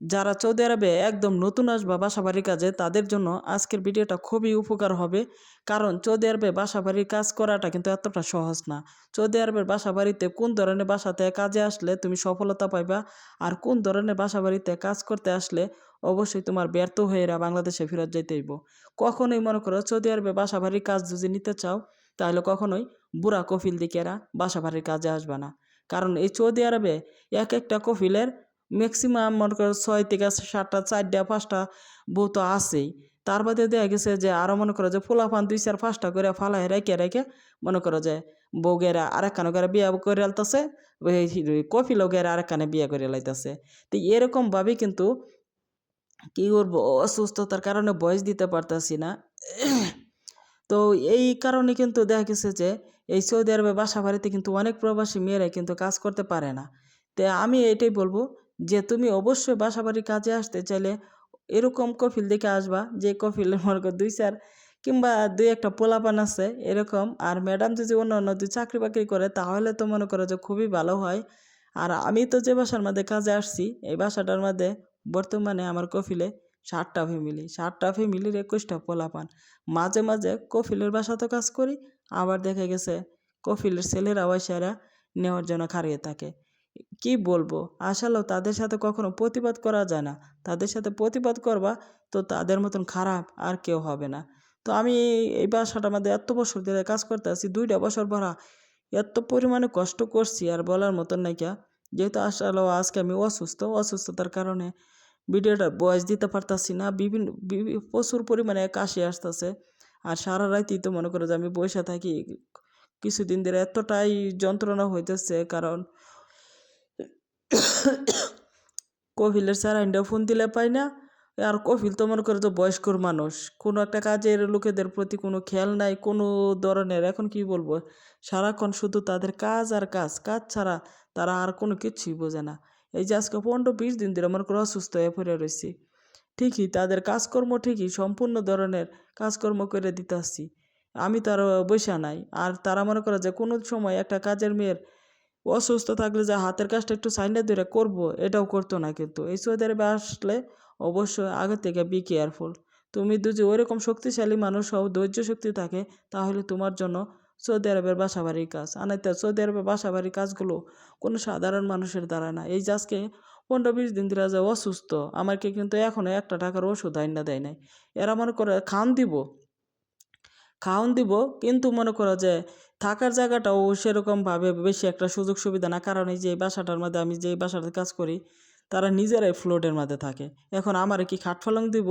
যারা সৌদি আরবে একদম নতুন আসবা বাসাবাড়ির কাজে তাদের জন্য আজকের ভিডিওটা খুবই উপকার হবে। কারণ সৌদি আরবে বাসাবাড়ির কাজ করাটা কিন্তু এতটা সহজ না। সৌদি আরবের বাসাবাড়িতে কোন ধরনের বাসাতে কাজে আসলে তুমি সফলতা পাইবা, আর কোন ধরনের বাসাবাড়িতে কাজ করতে আসলে অবশ্যই তোমার ব্যর্থ হয়ে বাংলাদেশে ফেরত যাইতে হইব। কখনোই মনে করো সৌদি আরবে বাসাবাড়ির কাজ যদি নিতে চাও তাহলে কখনোই বুড়া কফিল দিকে এরা বাসাবাড়ির কাজে আসবে না। কারণ এই সৌদি আরবে এক একটা কফিলের ম্যাক্সিমাম মনে করো 6 থেকে 7টা 4টা 5টা বউ তো আছেই। তার বাদে দেখা গেছে যে আরও মনে করো যে পোলাপান 2 4 5টা করে ফালায় রেখে রেখে মনে করো যে বউ গেরা আরেকখানে করে বিয়া করে আলতেছে, ওই কফিলও গেরা আরেকখানে বিয়া করে লাইতেছে। তো এরকমভাবেই কিন্তু কি করবো, অসুস্থতার কারণে বয়স দিতে পারতাছি না। তো এই কারণে কিন্তু দেখা গেছে যে এই সৌদি আরবে বাসা বাড়িতে কিন্তু অনেক প্রবাসী মেয়েরাই কিন্তু কাজ করতে পারে না। তো আমি এটাই বলবো যে তুমি অবশ্যই বাসা বাড়ির কাজে আসতে চাইলে এরকম কফিল দেখে আসবা, যে কফিলের মনে করো 2 4 কিংবা 2 একটা পোলাপান আছে এরকম। আর ম্যাডাম যদি অন্য অন্য চাকরি বাকরি করে তাহলে তো মনে করো যে খুবই ভালো হয়। আর আমি তো যে বাসার মধ্যে কাজে আসছি এই বাসাটার মধ্যে বর্তমানে আমার কফিলে 7টা ফ্যামিলি, 7টা ফ্যামিলির 21টা পোলাপান। মাঝে মাঝে কফিলের বাসাতেও কাজ করি, আবার দেখা গেছে কফিলের ছেলেরা ওইসারা নেওয়ার জন্য খাড়িয়ে থাকে। কি বলবো, আসলেও তাদের সাথে কখনো প্রতিবাদ করা যায় না। তাদের সাথে প্রতিবাদ করবা তো তাদের মতন খারাপ আর কেউ হবে না। তো আমি এই বাসাটার মধ্যে এত বছর ধরে কাজ করতে আছি, 2টা বছর ভরা এত পরিমাণে কষ্ট করছি আর বলার মতন নাইকা। যেহেতু আসলে আজকে আমি অসুস্থতার কারণে ভিডিওটা ভয়েস দিতে পারতাছি না। প্রচুর পরিমাণে কাশি আসতেছে। আর সারা রাতই তো মনে করো যে আমি বইসা থাকি। কিছুদিন ধরে এতটাই যন্ত্রণা হইতেছে, কারণ কফিলের স্যালাইনটা ফোন দিলে পাই না। আর কফিল তো মনে করো যে বয়স্কর মানুষ, কোনো একটা কাজের লোকেদের প্রতি কোনো খেয়াল নাই কোনো ধরনের। এখন কি বলবো, সারাক্ষণ শুধু তাদের কাজ আর কাজ, কাজ ছাড়া তারা আর কোনো কিছুই বোঝে না। এই যে আজকে 15 20 দিন ধরে মনে করো অসুস্থ হয়ে পড়ে রয়েছি। ঠিকই তাদের কাজকর্ম ঠিকই সম্পূর্ণ ধরনের কাজকর্ম করে দিতে আসছি, আমি তো আর বইসা নাই। আর তারা মনে করে যে কোনো সময় একটা কাজের মেয়ের অসুস্থ থাকলে যে হাতের কাজটা একটু সাইডে ধরে করবো এটাও করতো না। কিন্তু এই সৌদি আরবে আসলে অবশ্যই আগে থেকে বি কেয়ারফুল। তুমি যদি ওইরকম শক্তিশালী মানুষ হও, ধৈর্য শক্তি থাকে, তাহলে তোমার জন্য সৌদি আরবের বাসাবাড়ির কাজ আনাইতে। সৌদি আরবের বাসাবাড়ির কাজগুলো কোনো সাধারণ মানুষের দ্বারা না। এই যে আজকে 15 20 দিন ধরে যে অসুস্থ, আমাকে কিন্তু এখনো 1 টাকার ওষুধ আইনা দেয় নাই। এরা মনে করে খাওন দিব, কিন্তু মনে করো যে থাকার জায়গাটাও সেরকমভাবে বেশি একটা সুযোগ সুবিধা না। কারণ এই যে এই বাসাটার মধ্যে আমি যে বাসাতে কাজ করি তারা নিজেরাই ফ্লোরের মধ্যে থাকে। এখন আমার কি খাট পালং দিব?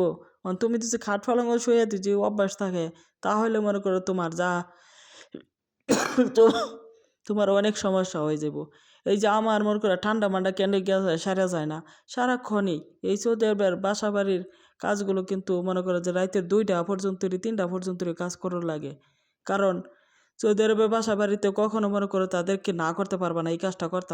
তুমি যদি খাট পালংও শুয়ে যে অভ্যাস থাকে তাহলে মনে করো তোমার যা তো তোমার অনেক সমস্যা হয়ে যাব। এই যে আমার মনে করো ঠান্ডা মান্ডা কেন গেছে সারা যায় না সারাক্ষণই। এই সৌদি আরবের বাসা বাড়ির কাজগুলো কিন্তু মনে করো যে রাতের 2টা পর্যন্ত 3টা পর্যন্ত কাজ করার লাগে। কারণ সৌদি আরবের বাসা বাড়িতে কখনো মনে করো তাদেরকে না করতে পারবা না, এই কাজটা করতে